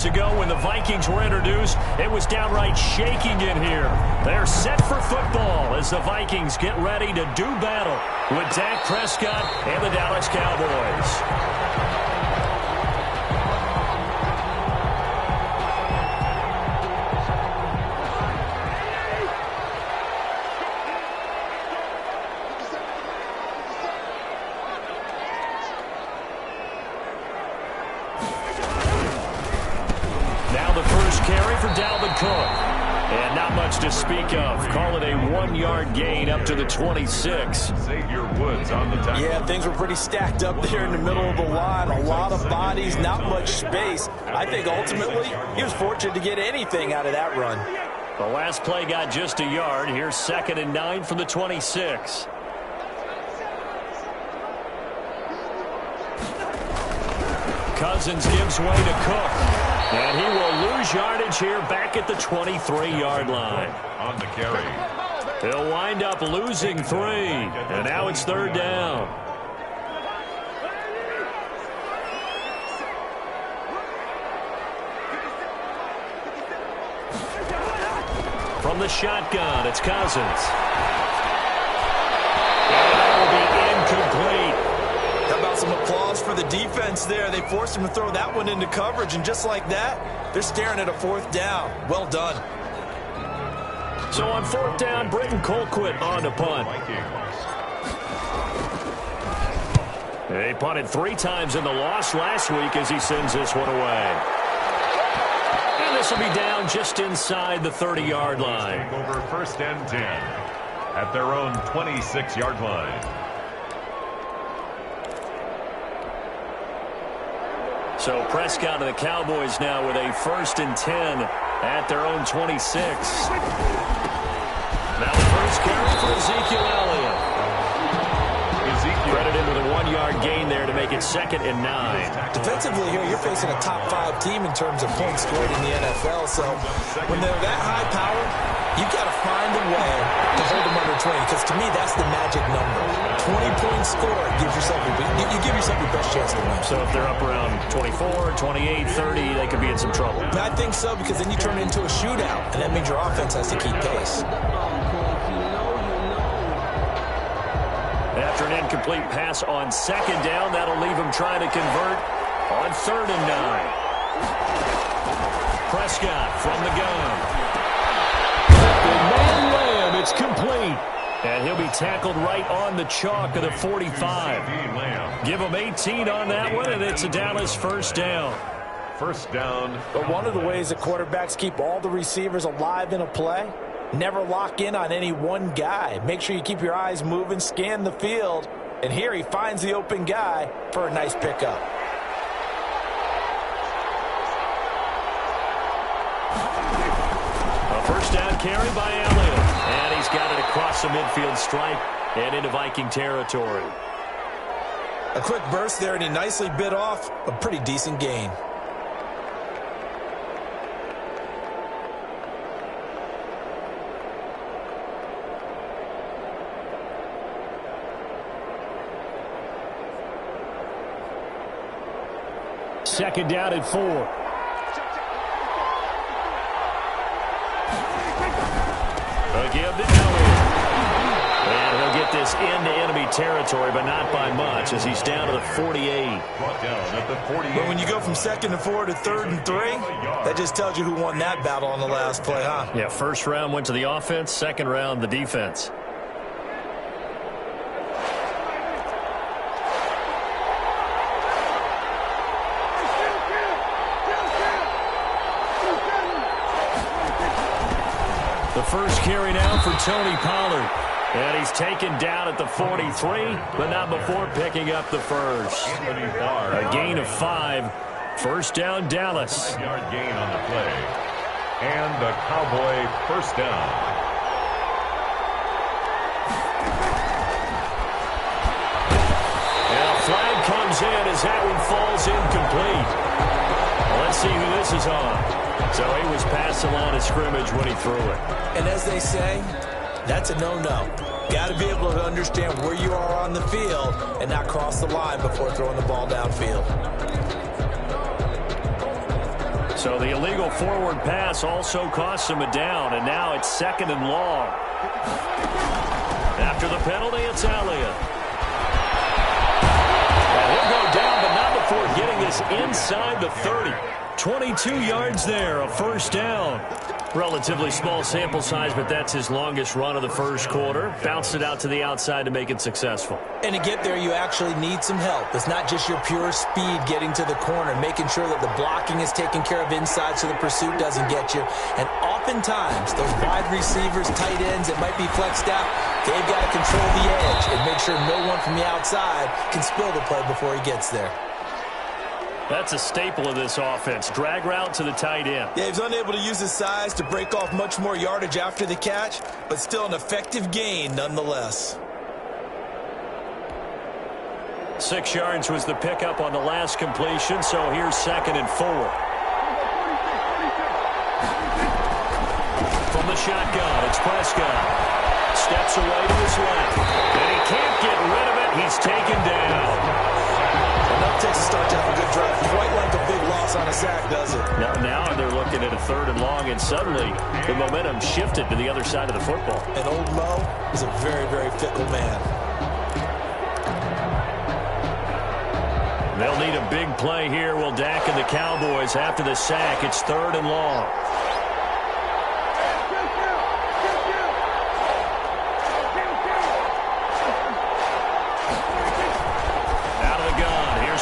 Ago when the Vikings were introduced, it was downright shaking in here. They're set for football as the Vikings get ready to do battle with Dak Prescott and the Dallas Cowboys. And not much to speak of. Call it a 1-yard gain up to the 26. Xavier Woods on the tackle. Yeah, things were pretty stacked up there in the middle of the line. A lot of bodies, not much space. I think ultimately he was fortunate to get anything out of that run. The last play got just a yard. Here's 2nd and 9 from the 26. Cousins gives way to Cook. And he will lose yardage here back at the 23-yard line. On the carry. He'll wind up losing 3. And now it's 3rd down. From the shotgun, it's Cousins. And that will be incomplete. How about some applause for the defense there? They forced him to throw that one into coverage, and just like that, they're staring at a 4th down. Well done. So on 4th down, Britton Colquitt on to punt. They punted 3 times in the loss last week as he sends this one away. And this will be down just inside the 30-yard line. Over 1st and 10 at their own 26-yard line. So Prescott and the Cowboys now with a 1st and 10 at their own 26. Now the first carry for Ezekiel Elliott. Credited with a 1-yard gain there to make it 2nd and 9. Defensively here, you're facing a top 5 team in terms of points scored in the NFL. So when they're that high power, you've got to find a way to hold them under 20. Because to me, that's the magic number. 20-point score gives yourself you give yourself your best chance to win. So if they're up around 24, 28, 30, they could be in some trouble. I think so, because then you turn it into a shootout, and that means your offense has to keep pace. After an incomplete pass on 2nd down, that'll leave him trying to convert on 3rd and 9. Prescott from the gun. Man Lamb, it's complete. And he'll be tackled right on the chalk of the 45. Give him 18 on that one, and it's a Dallas 1st down. 1st down. But one of the ways that quarterbacks keep all the receivers alive in a play, never lock in on any one guy. Make sure you keep your eyes moving, scan the field. And here he finds the open guy for a nice pickup. A 1st down carry by Elliott. And he's got it across the midfield stripe and into Viking territory. A quick burst there, and he nicely bit off a pretty decent gain. Second down and 4. Give to Elliott. And he'll get this into enemy territory, but not by much, as he's down to the 48. Brought down at the 48. But when you go from 2nd and 4 to 3rd and 3, that just tells you who won that battle on the last play, huh? Yeah, 1st round went to the offense, 2nd round the defense. The first carry now for Tony Pollard. And he's taken down at the 43, but not before picking up the first. A gain of 5. 1st down, Dallas. Yard gain on the play. And the Cowboy 1st down. And a flag comes in as that one falls incomplete. Well, let's see who this is on. So he was past the line of scrimmage when he threw it. And as they say, that's a no-no. Got to be able to understand where you are on the field and not cross the line before throwing the ball downfield. So the illegal forward pass also costs him a down, and now it's 2nd and long. After the penalty, it's Elliott. And he'll go down, but not before getting this inside the 30. 22 yards there, a first down. Relatively small sample size, but that's his longest run of the first quarter. Bounced it out to the outside to make it successful. And to get there, you actually need some help. It's not just your pure speed getting to the corner, making sure that the blocking is taken care of inside so the pursuit doesn't get you. And oftentimes, those wide receivers, tight ends that might be flexed out, they've got to control the edge and make sure no one from the outside can spill the play before he gets there. That's a staple of this offense. Drag route to the tight end. Yeah, he's unable to use his size to break off much more yardage after the catch, but still an effective gain nonetheless. 6 yards was the pickup on the last completion, so here's 2nd and 4. From the shotgun, it's Prescott. Steps away to his left. And he can't get rid of it. He's taken down. Enough takes to start to have a good drive. Quite like a big loss on a sack, does it? Now they're looking at a 3rd and long, and suddenly the momentum shifted to the other side of the football. And old Mo is a very, very fickle man. They'll need a big play here. Will Dak and the Cowboys after the sack. It's 3rd and long.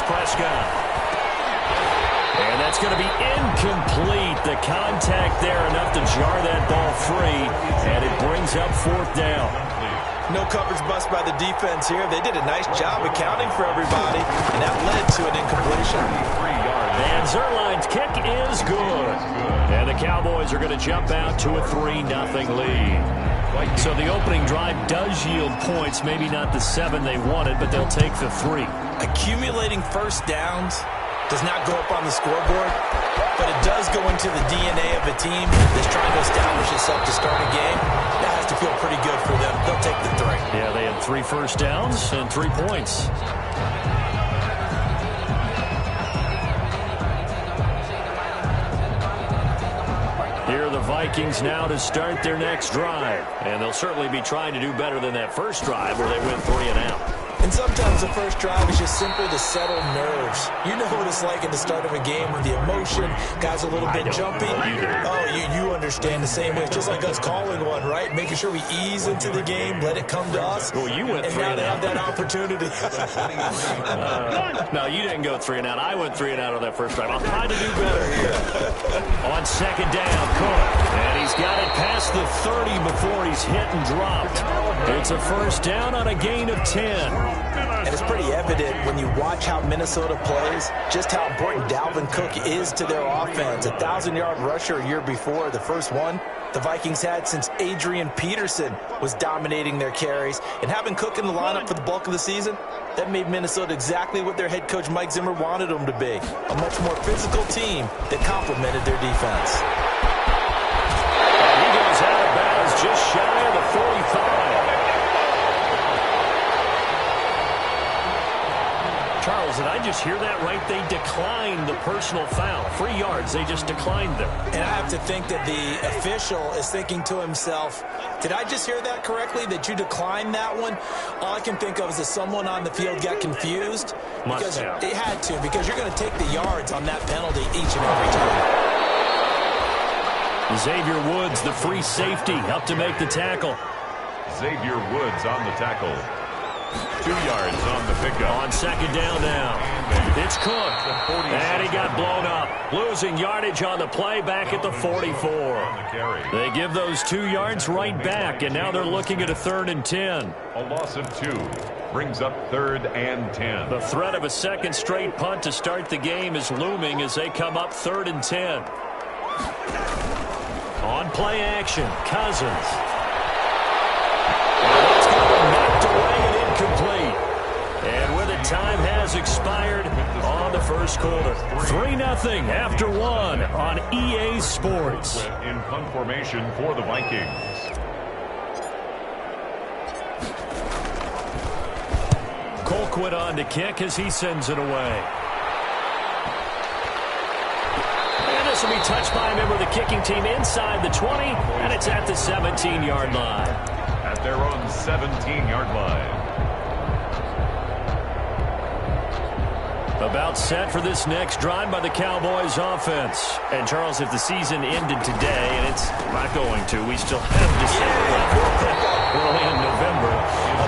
Prescott. And that's going to be incomplete. The contact there enough to jar that ball free, and it brings up 4th down. No coverage bust by the defense here. They did a nice job accounting for everybody, and that led to an incompletion. And Zerline's kick is good. And the Cowboys are going to jump out to a 3-0 lead. So the opening drive does yield points, maybe not the 7 they wanted, but they'll take the 3. Accumulating first downs does not go up on the scoreboard, but it does go into the DNA of a team that's trying to establish itself to start a game. That has to feel pretty good for them. They'll take the 3. Yeah, they had 3 first downs and 3 points. Here are the Vikings now to start their next drive. And they'll certainly be trying to do better than that first drive where they went 3 and out. And sometimes the first drive is just simply to settle nerves. You know what it's like at the start of a game when the emotion, guys a little bit jumpy. Oh, you understand the same way. It's just like us calling one, right? Making sure we ease into the game, let it come to us. Well, you went and 3 now and they out. have that opportunity. No, you didn't go 3 and out. I went 3 and out on that first drive. I'll try to do better here. On 2nd down, Cook. And he's got it past the 30 before he's hit and dropped. It's a first down on a gain of 10. And it's pretty evident when you watch how Minnesota plays, just how important Dalvin Cook is to their offense. A 1,000-yard rusher a year before, the first one the Vikings had since Adrian Peterson was dominating their carries. And having Cook in the lineup for the bulk of the season, that made Minnesota exactly what their head coach Mike Zimmer wanted them to be. A much more physical team that complemented their defense. And he goes out of bounds just shy of the 45. Charles, did I just hear that right? They declined the personal foul. 3 yards, they just declined them. And I have to think that the official is thinking to himself, did I just hear that correctly, that you declined that one? All I can think of is that someone on the field got confused. Must have. They had to, because you're going to take the yards on that penalty each and every time. Xavier Woods, the free safety, up to make the tackle. Xavier Woods on the tackle. 2 yards on the pickup. On 2nd down now. It's Cook. And he got blown up. Losing yardage on the play back at the 44. They give those 2 yards right back, and now they're looking at a 3rd and 10. A loss of 2 brings up 3rd and 10. The threat of a second straight punt to start the game is looming as they come up 3rd and 10. On play action, Cousins. That's going to be knocked away and incomplete. And with it, time has expired on the first quarter. 3-0 after 1 on EA Sports. In punt formation for the Vikings. Colquitt on to kick as he sends it away. And a This will be touched by a member of the kicking team inside the 20, and it's at the 17-yard line. At their own 17-yard line. About set for this next drive by the Cowboys offense. And, Charles, if the season ended today, and it's not going to, we still have December left. We're only in November.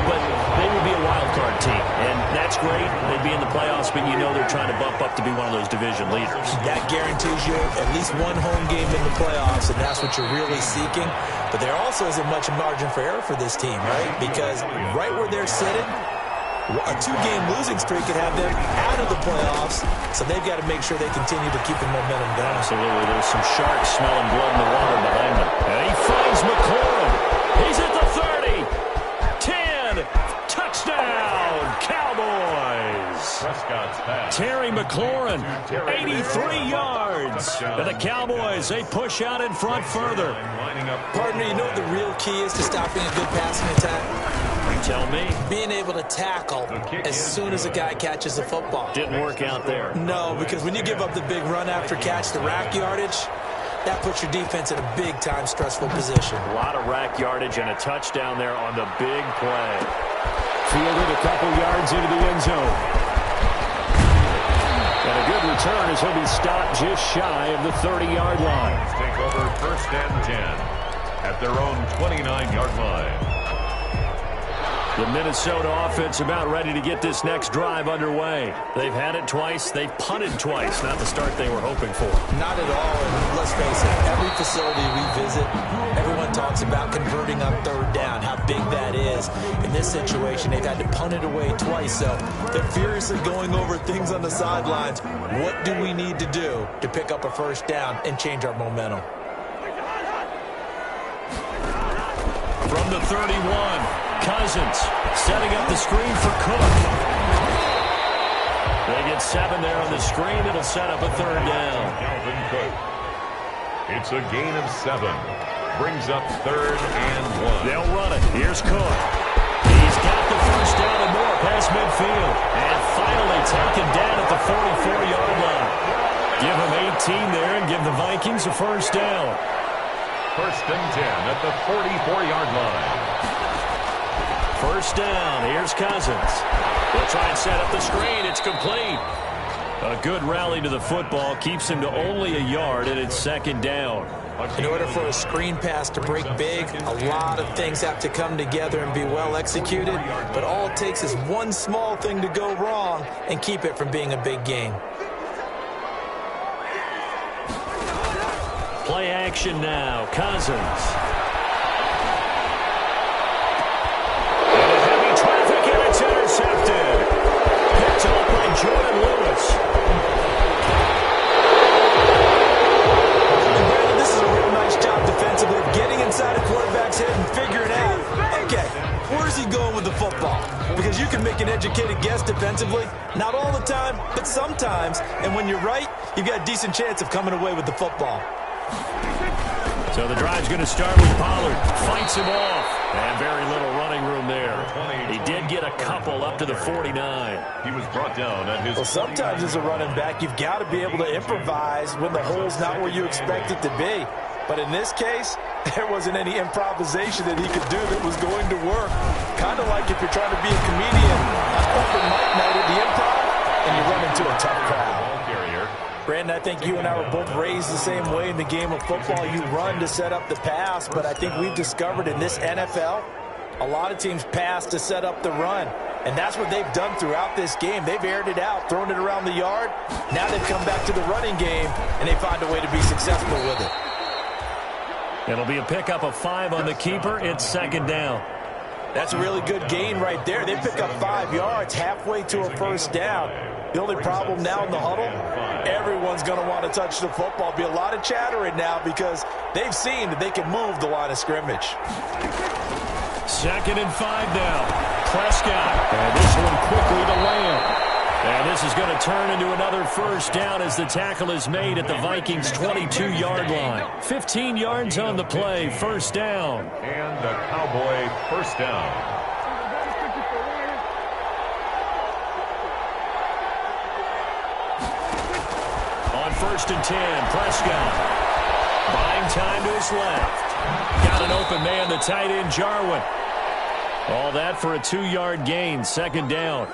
But they would be a wild card team, and that's great. They'd be in the playoffs, but you know they're trying to bump up to be one of those division leaders. That guarantees you at least one home game in the playoffs, and that's what you're really seeking. But there also isn't much margin for error for this team, right? Because right where they're sitting, a two-game losing streak could have them out of the playoffs, so they've got to make sure they continue to keep the momentum going. Absolutely. There's some sharks smelling blood in the water behind them. And he finds McLaurin. He's at the 30. 10. Touchdown, Cowboys. Prescott's pass. Terry McLaurin, 83 yards. And the Cowboys, they push out in front further. Partner, you know what the real key is to stopping a good passing attack? Tell me. Being able to tackle as soon as a guy catches the football. Didn't work out there. No, because when you give up the big run after catch, the rack yardage, that puts your defense in a big-time stressful position. A lot of rack yardage and a touchdown there on the big play. Fielded a couple yards into the end zone. And a good return as he'll be stopped just shy of the 30-yard line. Take over 1st and 10 at their own 29-yard line. The Minnesota offense about ready to get this next drive underway. They've had it twice. They've punted twice. Not the start they were hoping for. Not at all. And let's face it, every facility we visit, everyone talks about converting on 3rd down, how big that is. In this situation, they've had to punt it away twice. So they're furiously going over things on the sidelines. What do we need to do to pick up a 1st down and change our momentum? From the 31. Cousins setting up the screen for Cook. They get 7 there on the screen. It'll set up a 3rd down. Calvin Cook. It's a gain of 7. Brings up 3rd and 1. They'll run it. Here's Cook. He's got the 1st down and more past midfield. And finally taken down at the 44-yard line. Give him 18 there and give the Vikings a 1st down. 1st and 10 at the 44-yard line. 1st down. Here's Cousins. They'll try and set up the screen. It's complete. A good rally to the football. Keeps him to only a yard, and it's 2nd down. In order for a screen pass to break big, a lot of things have to come together and be well executed. But all it takes is one small thing to go wrong and keep it from being a big gain. Play action now. Cousins. Intercepted. Picked up by Jordan Lewis. And Brandon, this is a real nice job defensively of getting inside a quarterback's head and figuring out, okay, where's he going with the football? Because you can make an educated guess defensively. Not all the time, but sometimes. And when you're right, you've got a decent chance of coming away with the football. So the drive's going to start with Pollard. Fights him off. And very little running room there. He did get a couple up to the 49. He was brought down at his... Well, sometimes as a running back, you've got to be able to improvise when the hole's not where you expect it to be. But in this case, there wasn't any improvisation that he could do that was going to work. Kind of like if you're trying to be a comedian, open mic night at the Improv, and you run into a tough crowd. Brandon, I think you and I were both raised the same way in the game of football. You run to set up the pass, but I think we've discovered in this NFL, a lot of teams pass to set up the run. And that's what they've done throughout this game. They've aired it out, thrown it around the yard. Now they've come back to the running game, and they find a way to be successful with it. It'll be a pickup of 5 on the keeper. It's 2nd down. That's a really good gain right there. They pick up 5 yards halfway to a 1st down. The only problem now in the huddle, everyone's going to want to touch the football. Be a lot of chattering now because they've seen that they can move the line of scrimmage. 2nd and 5 now. Prescott. And this one quickly to Lamb. And this is going to turn into another 1st down as the tackle is made at the Vikings' 22-yard line. 15 yards on the play. 1st down. And a Cowboy 1st down. first and 10. Prescott buying time to his left. Got an open man, the tight end, Jarwin. All that for a 2-yard gain, second down.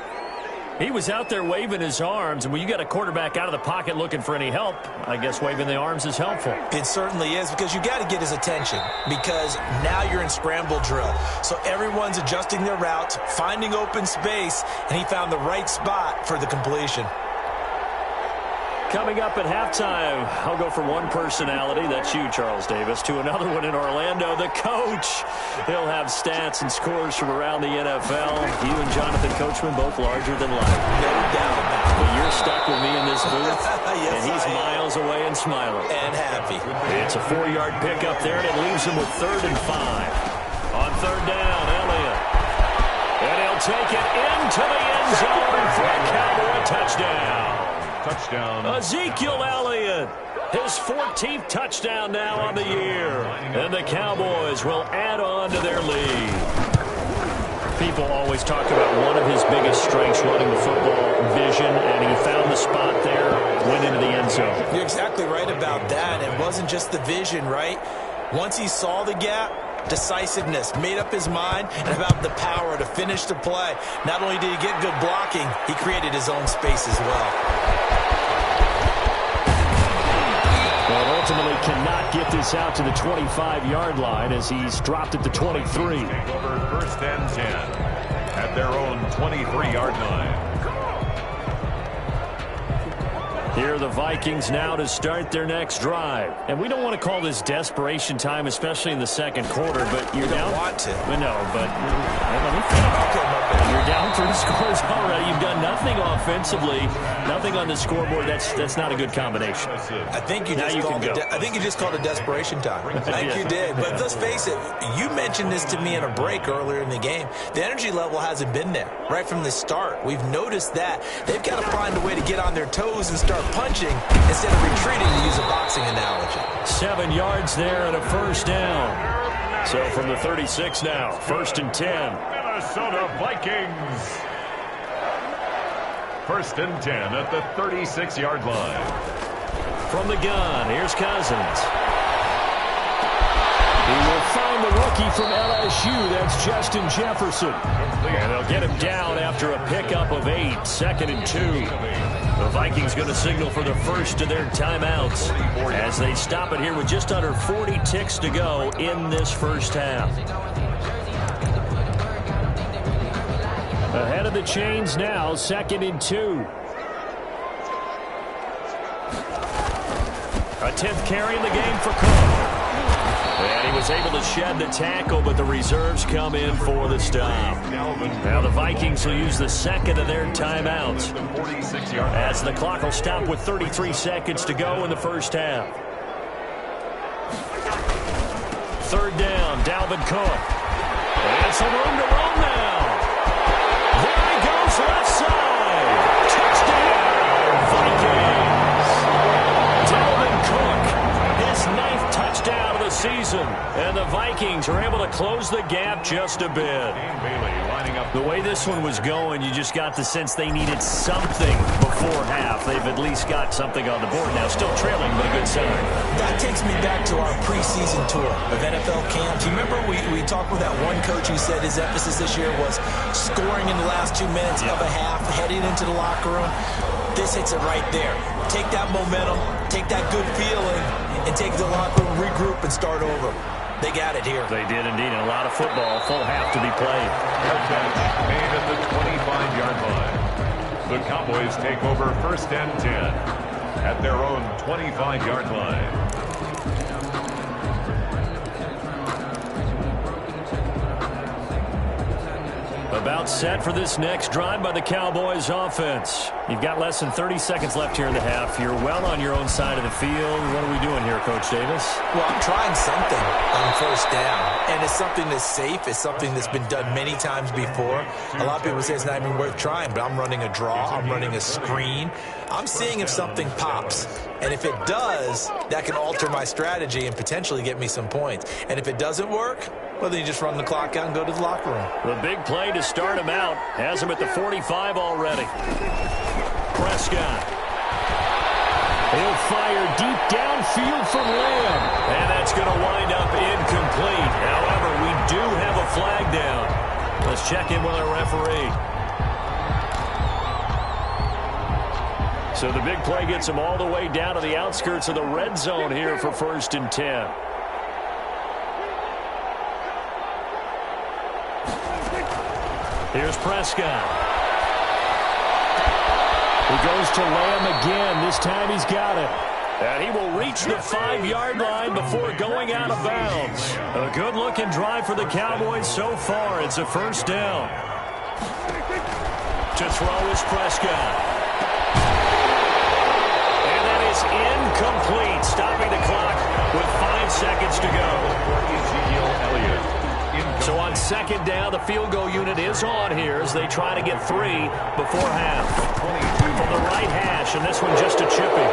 He was out there waving his arms, and when you got a quarterback out of the pocket looking for any help, I guess waving the arms is helpful. It certainly is, because you got to get his attention, because now you're in scramble drill. So everyone's adjusting their routes, finding open space, and he found the right spot for the completion. Coming up at halftime, I'll go from one personality, that's you, Charles Davis, to another one in Orlando, the coach. He'll have stats and scores from around the NFL. You and Jonathan Coachman, both larger than life. No doubt about it. But you're stuck with me in this booth, Yes, and he's miles away and smiling. And happy. It's a 4-yard pickup there, and it leaves him with 3rd and 5. On 3rd down, Elliott. And he'll take it into the end zone for a Cowboy touchdown. Touchdown. Ezekiel Elliott, his 14th touchdown now on the year. And the Cowboys will add on to their lead. People always talk about one of his biggest strengths, running the football, vision, and he found the spot there, went into the end zone. You're exactly right about that. It wasn't just the vision, right? Once he saw the gap, decisiveness, made up his mind, and about the power to finish the play. Not only did he get good blocking, he created his own space as well. Well, ultimately cannot get this out to the 25-yard line as he's dropped at the 23. Over 1st and 10 at their own 23-yard line. Here are the Vikings now to start their next drive. And we don't want to call this desperation time, especially in the second quarter, but you're down. Don't want to. No, but let me finish. You're down 3 scores already. You've done nothing offensively, nothing on the scoreboard. That's not a good combination. I think you just called it desperation time. I think you did. But let's face it, you mentioned this to me in a break earlier in the game. The energy level hasn't been there right from the start. We've noticed that. They've got to find a way to get on their toes and start punching instead of retreating, to use a boxing analogy. 7 yards there and a first down. So from the 36 now, 1st and 10. Minnesota Vikings. 1st and 10 at the 36-yard line. From the gun, here's Cousins. He will find the rookie from LSU. That's Justin Jefferson. And they'll get him down after a pickup of 8. 2nd and 2. The Vikings going to signal for the first of their timeouts as they stop it here with just under 40 ticks to go in this first half. Ahead of the chains now, 2nd and 2. A 10th carry in the game for Cook. And he was able to shed the tackle, but the reserves come in for the stop. Now the Vikings will use the second of their timeouts as the clock will stop with 33 seconds to go in the first half. 3rd down, Dalvin Cook. And some room to run now. There he goes, left side. Touchdown, Vikings. Dalvin Cook, his 9th touchdown of the season. And the Vikings are able to close the gap just a bit. The way this one was going, you just got the sense they needed something before half. They've at least got something on the board now. Still trailing, but a good sign. That takes me back to our preseason tour of NFL camps. You remember we talked with that one coach who said his emphasis this year was scoring in the last 2 minutes of a half, heading into the locker room. This hits it right there. Take that momentum, take that good feeling, and take it to the locker room, regroup, and start over. They got it here. They did indeed. And a lot of football, full half to be played. Made at the 25-yard line. The Cowboys take over 1st and 10 at their own 25-yard line. About set for this next drive by the Cowboys offense. You've got less than 30 seconds left here in the half. You're well on your own side of the field. What are we doing here, Coach Davis? Well, I'm trying something on 1st down. And it's something that's safe. It's something that's been done many times before. A lot of people say it's not even worth trying, but I'm running a draw. I'm running a screen. I'm seeing if something pops. And if it does, that can alter my strategy and potentially get me some points. And if it doesn't work, well, then you just run the clock out and go to the locker room. The big play to start him out. Has him at the 45 already. Prescott. He'll fire deep downfield for Lamb. And that's going to wind up incomplete. However, we do have a flag down. Let's check in with our referee. So the big play gets him all the way down to the outskirts of the red zone here for 1st and 10. Here's Prescott. He goes to Lamb again. This time he's got it. And he will reach the 5-yard line before going out of bounds. A good-looking drive for the Cowboys so far. It's a 1st down. To throw is Prescott. And that is incomplete, stopping the clock with 5 seconds to go. Ezekiel Elliott. So on 2nd down, the field goal unit is on here as they try to get 3 before half. From the right hash, and this one just a chippy.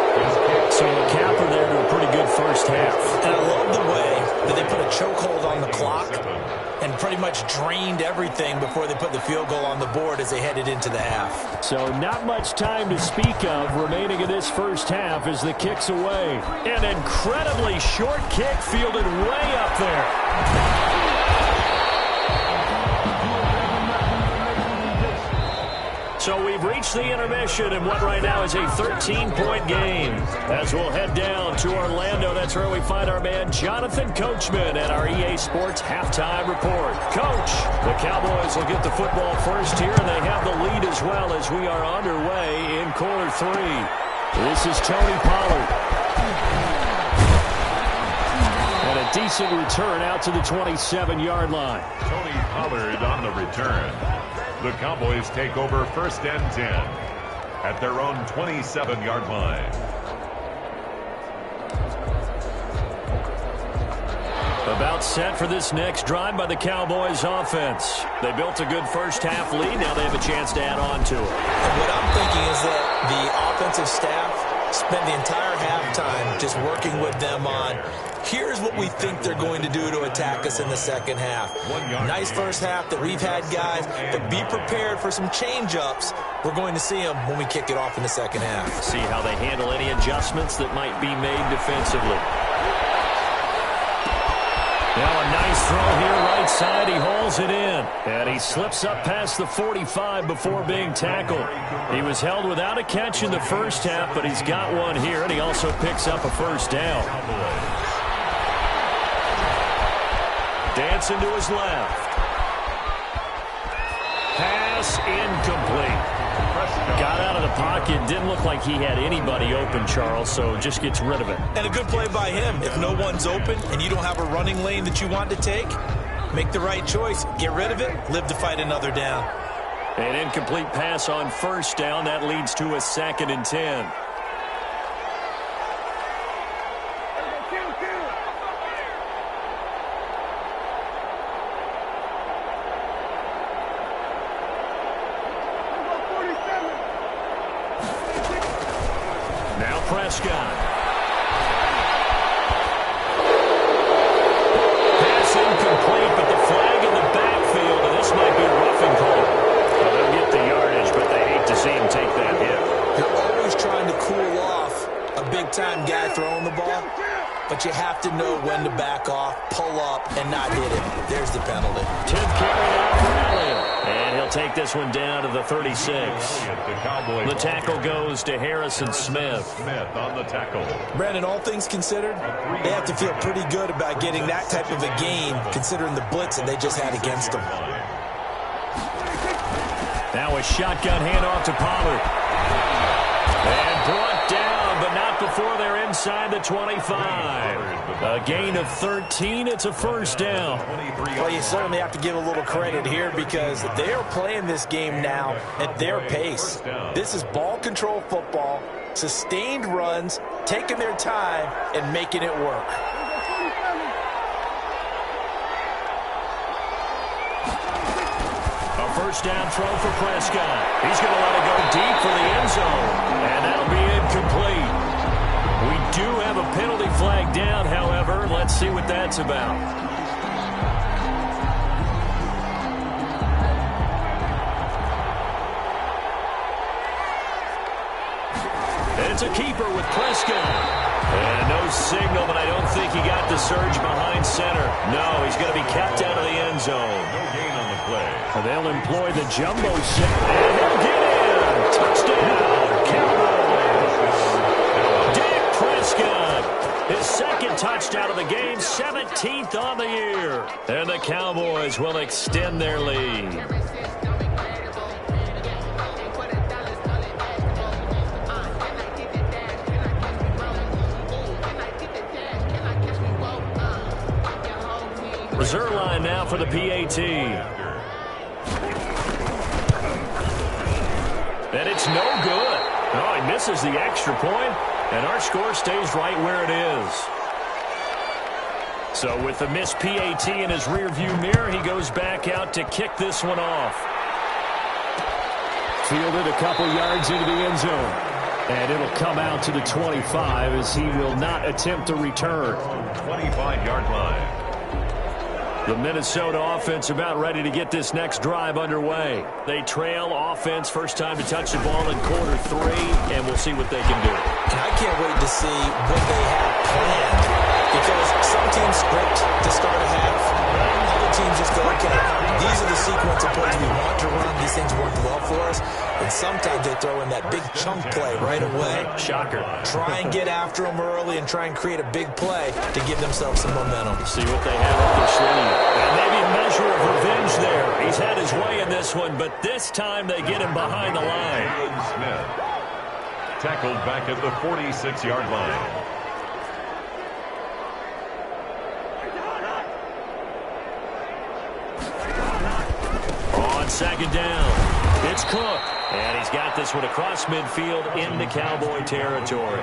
So a capper there to a pretty good 1st half. And I love the way that they put a chokehold on the clock and pretty much drained everything before they put the field goal on the board as they headed into the half. So not much time to speak of remaining in this 1st half as the kick's away. An incredibly short kick fielded way up there. So we've reached the intermission in what right now is a 13-point game. As we'll head down to Orlando, that's where we find our man Jonathan Coachman at our EA Sports Halftime Report. Coach, the Cowboys will get the football first here, and they have the lead as well as we are underway in quarter 3. This is Tony Pollard. And a decent return out to the 27-yard line. Tony Pollard on the return. The Cowboys take over 1st and 10 at their own 27-yard line. About set for this next drive by the Cowboys offense. They built a good 1st half lead. Now they have a chance to add on to it. And what I'm thinking is that the offensive staff spent the entire halftime just working with them on here's what we think they're going to do to attack us in the 2nd half. Nice 1st half that we've had, guys, but be prepared for some change-ups. We're going to see them when we kick it off in the 2nd half. See how they handle any adjustments that might be made defensively. Now a nice throw here right side. He hauls it in. And he slips up past the 45 before being tackled. He was held without a catch in the 1st half, but he's got one here, and he also picks up a 1st down. Dancing to his left. Pass incomplete. Got out of the pocket. Didn't look like he had anybody open, Charles, so just gets rid of it. And a good play by him. If no one's open and you don't have a running lane that you want to take, make the right choice. Get rid of it. Live to fight another down. An incomplete pass on 1st down. That leads to a 2nd and 10. Prescott. Pass incomplete, but the flag in the backfield, and this might be a roughing call. Well, they'll get the yardage, but they hate to see him take that hit. You're always trying to cool off a big-time guy throwing the ball, but you have to know when to back off, pull up, and not hit him. There's the penalty. 10th carry out for Elliott. And he'll take this one down to the 36. The tackle goes to Harrison Smith. Smith on the tackle. Brandon, all things considered, they have to feel pretty good about getting that type of a gain, considering the blitz that they just had against them. Now a shotgun handoff to Pollard. And brought down, but not before they're inside the 25. A gain of 13. It's a 1st down. Well, you certainly have to give a little credit here because they are playing this game now at their pace. This is ball control football, sustained runs, taking their time, and making it work. A 1st down throw for Prescott. He's going to let it go deep for the end zone, and that'll be incomplete. We do have a penalty flag down, however. Let's see what that's about. And it's a keeper with Prescott. And no signal, but I don't think he got the surge behind center. No, he's going to be kept out of the end zone. No gain on the play. And they'll employ the jumbo set, and he'll get in. Touchdown, Cowboys. Dak Prescott, his second touchdown of the game, 17th on the year. And the Cowboys will extend their lead. Reserve line now for the PAT. And it's no good. Oh, he misses the extra point, and our score stays right where it is. So with the missed PAT in his rearview mirror, he goes back out to kick this one off. Fielded a couple yards into the end zone. And it'll come out to the 25 as he will not attempt to return. 25-yard line. The Minnesota offense about ready to get this next drive underway. They trail offense, first time to touch the ball in quarter 3, and we'll see what they can do. And I can't wait to see what they have planned, because some teams script to start a half. Other teams just go, okay, these are the sequence of plays we want to run. These things work well for us. And sometimes they throw in that big chunk play right away. Shocker. Try and get after them early and try and create a big play to give themselves some momentum. See what they have up their sleeve. And maybe a measure of revenge there. He's had his way in this one, but this time they get him behind the line. Smith tackled back at the 46-yard line. On second down, it's Cook. And he's got this one across midfield into Cowboy territory.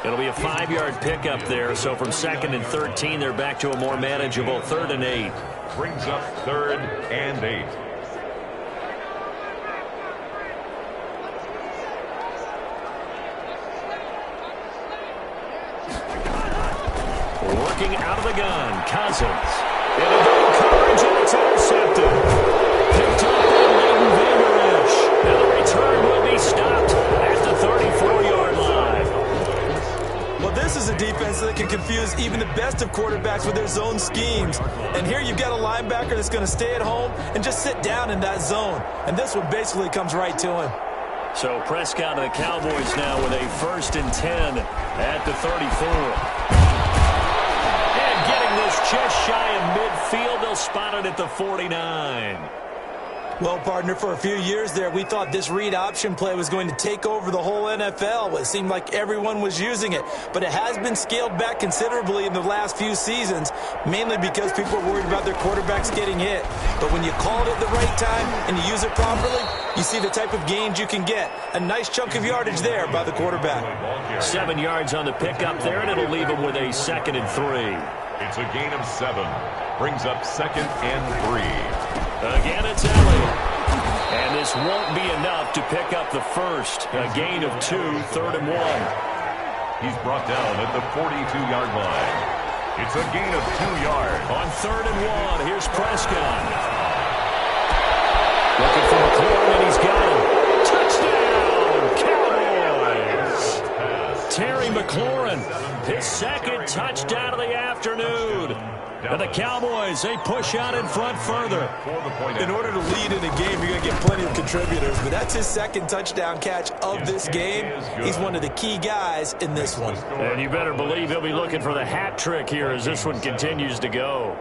It'll be a 5-yard pickup there, so from 2nd and 13, they're back to a more manageable 3rd and 8. Brings up 3rd and 8. Working out of the gun, Cousins. In a good coverage, and it's intercepted. Picked up by Leighton Vander Esch. And the return will be stopped at the 34-yard line. Well, this is a defense that can confuse even the best of quarterbacks with their zone schemes. And here you've got a linebacker that's going to stay at home and just sit down in that zone. And this one basically comes right to him. So Prescott and the Cowboys now with a 1st and 10 at the 34. This just shy of midfield. They'll spot it at the 49. Well, partner, for a few years there, we thought this read option play was going to take over the whole NFL. It seemed like everyone was using it, but it has been scaled back considerably in the last few seasons, mainly because people are worried about their quarterbacks getting hit. But when you call it at the right time and you use it properly, you see the type of gains you can get. A nice chunk of yardage there by the quarterback. 7 yards on the pickup there, and it'll leave him with a 2nd and 3. It's a gain of 7. Brings up 2nd and 3. Again, it's Elliott. And this won't be enough to pick up the first. A gain of 2, 3rd and 1. He's brought down at the 42-yard line. It's a gain of 2 yards. On 3rd and 1, here's Prescott. Looking for McLaurin, and he's got him. Touchdown, Cowboys! Terry McLaurin, his 2nd touchdown of the afternoon. And the Cowboys, they push out in front further. In order to lead in a game, you're going to get plenty of contributors, but that's his 2nd touchdown catch of this game. He's one of the key guys in this one. And you better believe he'll be looking for the hat trick here as this one continues to go.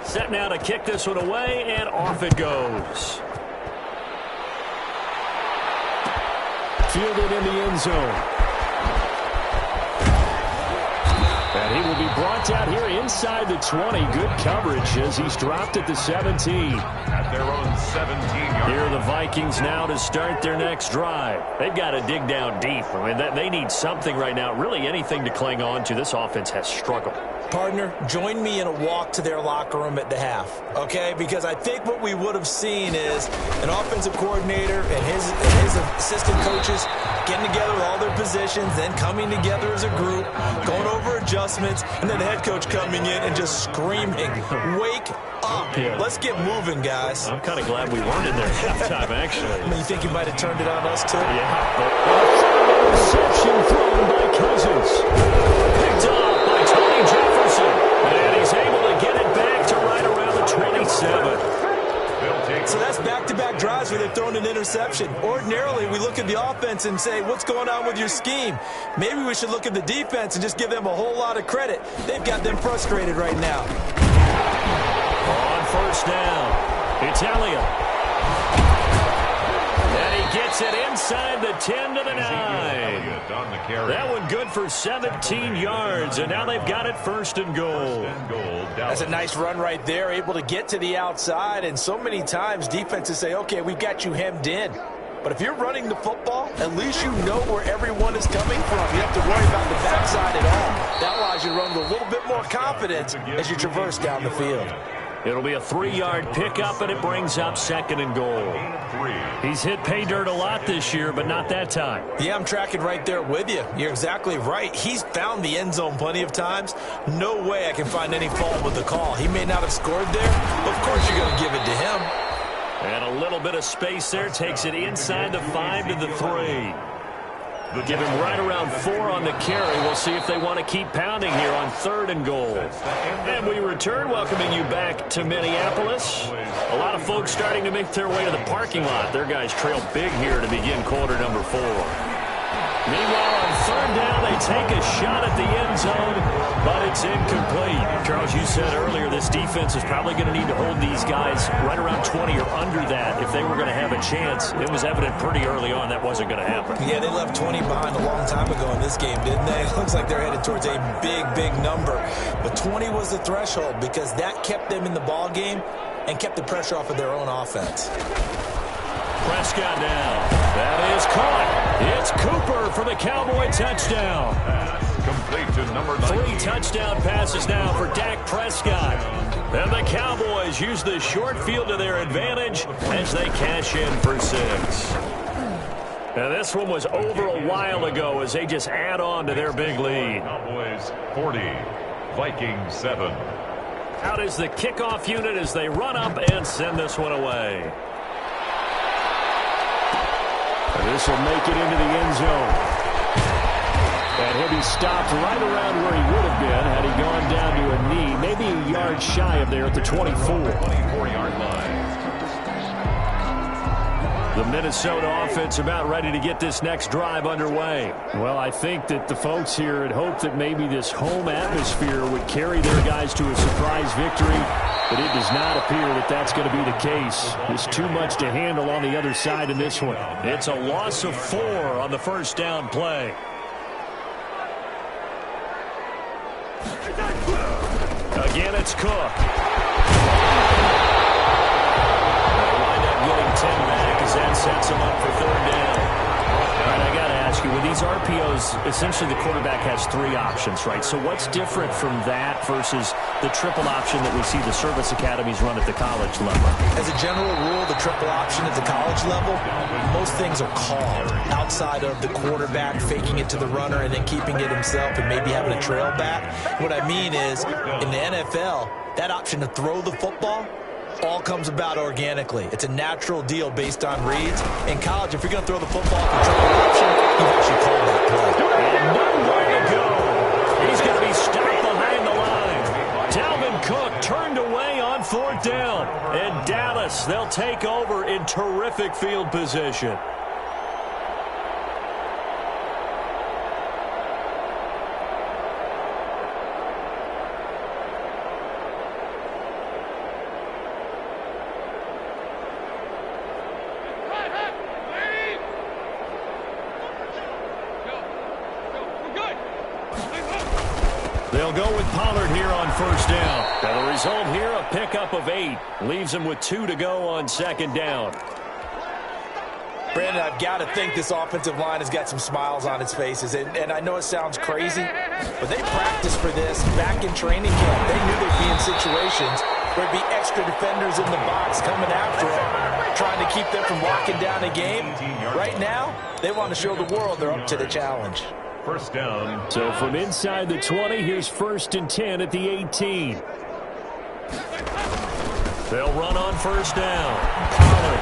Set now to kick this one away, and off it goes. Fielded in the end zone. And he will be brought down here inside the 20. Good coverage as he's dropped at the 17. At their own 17-yard. Here are the Vikings now to start their next drive. They've got to dig down deep. I mean, they need something right now, really anything to cling on to. This offense has struggled. Partner, join me in a walk to their locker room at the half, okay? Because I think what we would have seen is an offensive coordinator and his assistant coaches getting together with all their positions, then coming together as a group, going over adjustments, and then the head coach coming in and just screaming, wake up. Yeah. Let's get moving, guys. I'm kind of glad we weren't in there at halftime, actually. I mean, you think you might have turned it on us, too? Yeah. Option thrown by Cousins. Picked off by Tony Jefferson. And he's able to get it back to right around the 27. So that's back-to-back drives where they've thrown an interception. Ordinarily, we look at the offense and say, what's going on with your scheme? Maybe we should look at the defense and just give them a whole lot of credit. They've got them frustrated right now. On first down, it's Elliott. And he gets it inside the 10 to the 9. That one good for 17 yards, and now they've got it first and goal. That's a nice run right there, able to get to the outside, and so many times defenses say, okay, we've got you hemmed in. But if you're running the football, at least you know where everyone is coming from. You have to worry about the backside at all. That allows you to run with a little bit more confidence as you traverse down the field. It'll be a 3-yard pickup, and it brings up second and goal. He's hit pay dirt a lot this year, but not that time. Yeah, I'm tracking right there with you. You're exactly right. He's found the end zone plenty of times. No way I can find any fault with the call. He may not have scored there, but of course you're going to give it to him. And a little bit of space there takes it inside the 5 to the 3. Give him right around 4 on the carry. We'll see if they want to keep pounding here on third and goal. And we return, welcoming you back to Minneapolis. A lot of folks starting to make their way to the parking lot. Their guys trail big here to begin quarter number 4. Meanwhile, on third down, they take a shot at the end zone, but it's incomplete. Charles, you said earlier this defense is probably going to need to hold these guys right around 20 or under that if they were going to have a chance. It was evident pretty early on that wasn't going to happen. Yeah, they left 20 behind a long time ago in this game, didn't they? It looks like they're headed towards a big number. But 20 was the threshold because that kept them in the ball game and kept the pressure off of their own offense. Prescott down. That is caught. It's Cooper for the Cowboy touchdown. Complete to number 19. 3 touchdown passes now for Dak Prescott. And the Cowboys use the short field to their advantage as they cash in for 6. Now this one was over a while ago as they just add on to their big lead. Cowboys 40, Vikings 7. Out is the kickoff unit as they run up and send this one away. This will make it into the end zone. And he'll be stopped right around where he would have been had he gone down to a knee, maybe a yard shy of there at the 24. 24-yard line. The Minnesota offense about ready to get this next drive underway. Well, I think that the folks here had hoped that maybe this home atmosphere would carry their guys to a surprise victory, but it does not appear that that's going to be the case. There's too much to handle on the other side in this one. It's a loss of 4 on the first down play. Again, it's Cook. They'll wind up getting 10 back as that sets them up for third down. All right, I got to ask you, with these RPOs, essentially the quarterback has 3 options, right? So what's different from that versus the triple option that we see the service academies run at the college level? As a general rule, the triple option at the college level, most things are called outside of the quarterback faking it to the runner and then keeping it himself and maybe having a trail back. What I mean is, in the NFL, that option to throw the football all comes about organically. It's a natural deal based on reads. In college, if you're going to throw the football and triple option, you've actually called that play. And nowhere to go. He's going to be stopped behind the line. Dalvin Cook turned away on fourth down. And Dallas, they'll take over in terrific field position. They'll go with Pollard here on first down. And the result here, a pickup of 8. Leaves them with 2 to go on second down. Brandon, I've got to think this offensive line has got some smiles on its faces. And I know it sounds crazy, but they practiced for this back in training camp. They knew they'd be in situations where there'd be extra defenders in the box coming after them, trying to keep them from locking down a game. Right now, they want to show the world they're up to the challenge. First down. So from inside the 20, here's first and 10 at the 18. They'll run on first down. Pollard.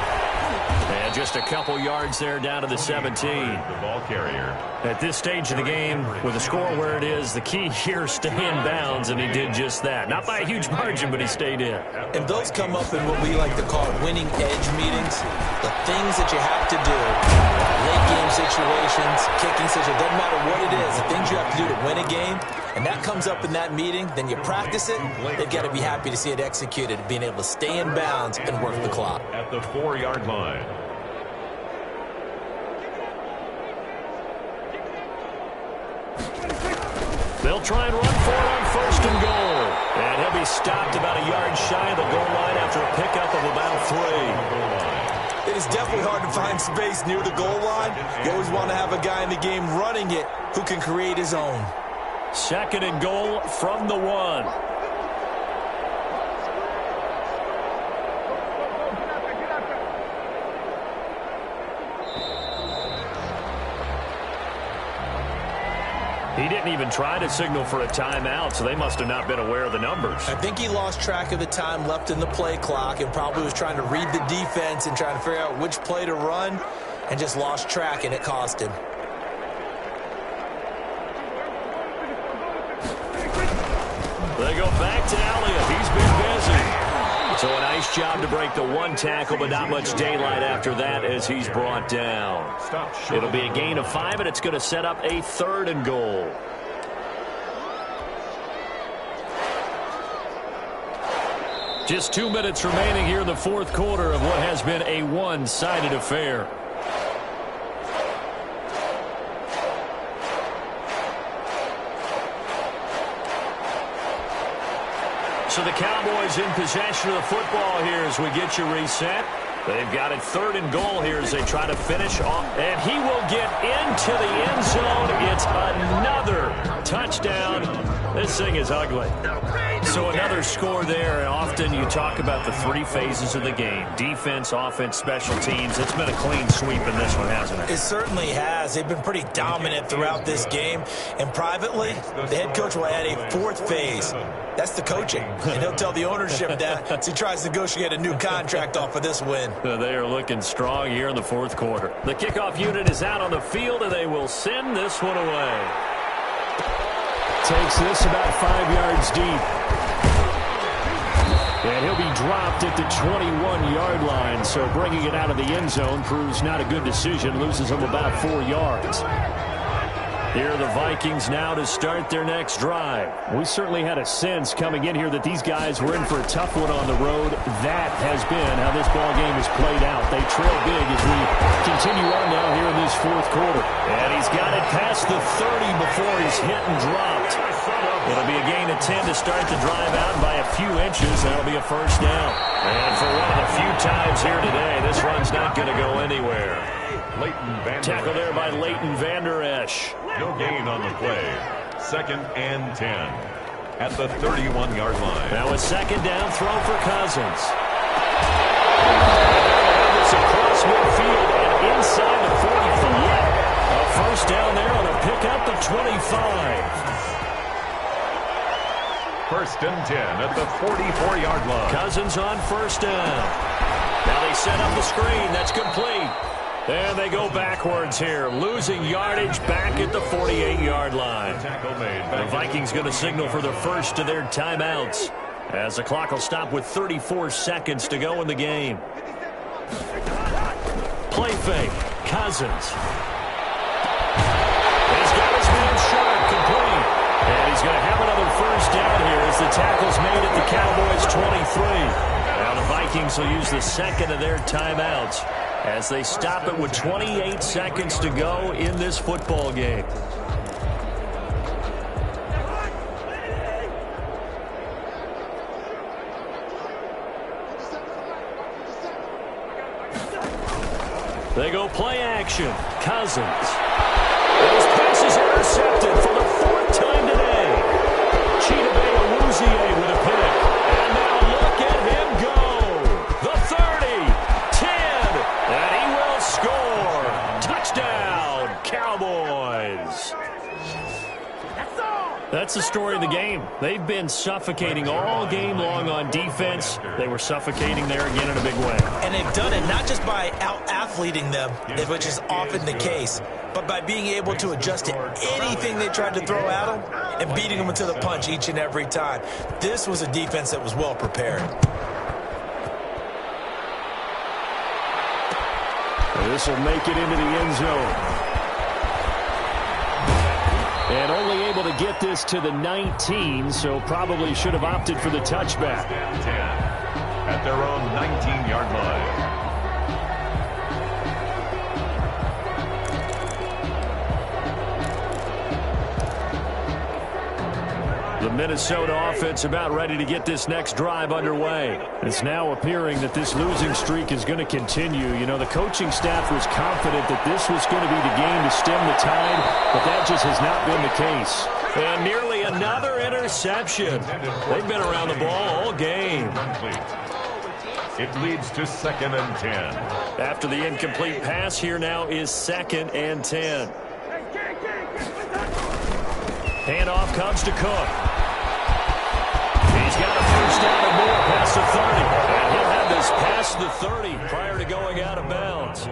And just a couple yards there down to the 17. The ball carrier. At this stage of the game, with the score where it is, the key here is stay in bounds, and he did just that. Not by a huge margin, but he stayed in. And those come up in what we like to call winning edge meetings. The things that you have to do, late game situations, kicking situations, doesn't matter what it is, the things you have to do to win a game, and that comes up in that meeting, then you practice it, they've got to be happy to see it executed, being able to stay in bounds and work the clock. At the 4-yard line. They'll try and run for it on first and goal. And he'll be stopped about a yard shy of the goal line after a pickup of about 3. It is definitely hard to find space near the goal line. You always want to have a guy in the game running it who can create his own. Second and goal from the 1. He didn't even try to signal for a timeout, so they must have not been aware of the numbers. I think he lost track of the time left in the play clock and probably was trying to read the defense and trying to figure out which play to run and just lost track, and it cost him. They go back to Elliott. He's been busy. So a nice job to break the 1 tackle, but not much daylight after that as he's brought down. It'll be a gain of 5, and it's going to set up a 3rd and goal. Just 2 minutes remaining here in the 4th quarter of what has been a one-sided affair. So the Cowboys in possession of the football here as we get you reset. They've got it 3rd and goal here as they try to finish off. And he will get into the end zone. It's another touchdown. This thing is ugly. So another score there, and often you talk about the 3 phases of the game. Defense, offense, special teams. It's been a clean sweep in this one, hasn't it? It certainly has. They've been pretty dominant throughout this game. And privately, the head coach will add a 4th phase. That's the coaching. And he'll tell the ownership that as he tries to negotiate a new contract off of this win. They are looking strong here in the 4th quarter. The kickoff unit is out on the field, and they will send this one away. Takes this about 5 yards deep. And he'll be dropped at the 21-yard line, so bringing it out of the end zone proves not a good decision. Loses him about 4 yards. Here are the Vikings now to start their next drive. We certainly had a sense coming in here that these guys were in for a tough one on the road. That has been how this ball game has played out. They trail big as we continue on now here in this 4th quarter. And he's got it past the 30 before he's hit and dropped. It'll be a gain of 10 to start the drive out, and by a few inches, that'll be a first down. And for one of the few times here today, this run's not going to go anywhere. Tackle there by Leighton Vander Esch. No gain on the play. 2nd and 10 at the 31-yard line. Now a 2nd down throw for Cousins. It's across midfield and inside the 45. A first down there on a pickup of 25. 1st and 10 at the 44-yard line. Cousins on first down. Now they set up the screen. That's complete. And they go backwards here, losing yardage back at the 48-yard line. The Vikings going to signal for the first of their timeouts as the clock will stop with 34 seconds to go in the game. Play fake. Cousins. He's got his man sharp, complete. And he's going to have another first down here as the tackle's made at the Cowboys' 23. Now the Vikings will use the second of their timeouts as they stop it with 28 seconds to go in this football game. They go play action. Cousins. His pass is intercepted for the 4th time today. Chidobe Awuzie with a pick. And now look at him go. The 30, 10, and he will score. Touchdown, Cowboys. That that's the story of the game. They've been suffocating all game long on defense. They were suffocating there again in a big way. And they've done it not just by out-athleting them, which is often the case, but by being able to adjust to anything they tried to throw at them and beating them into the punch each and every time. This was a defense that was well prepared. This will make it into the end zone. And only able to get this to the 19, so probably should have opted for the touchback. At their own 19-yard line. The Minnesota offense about ready to get this next drive underway. It's now appearing that this losing streak is going to continue. You know, the coaching staff was confident that this was going to be the game to stem the tide, but that just has not been the case. And nearly another interception. They've been around the ball all game. It leads to 2nd and 10. After the incomplete pass, here now is 2nd and 10. Handoff comes to Cook. He's got a first down and more past the 30. And he'll have this past the 30 prior to going out of bounds.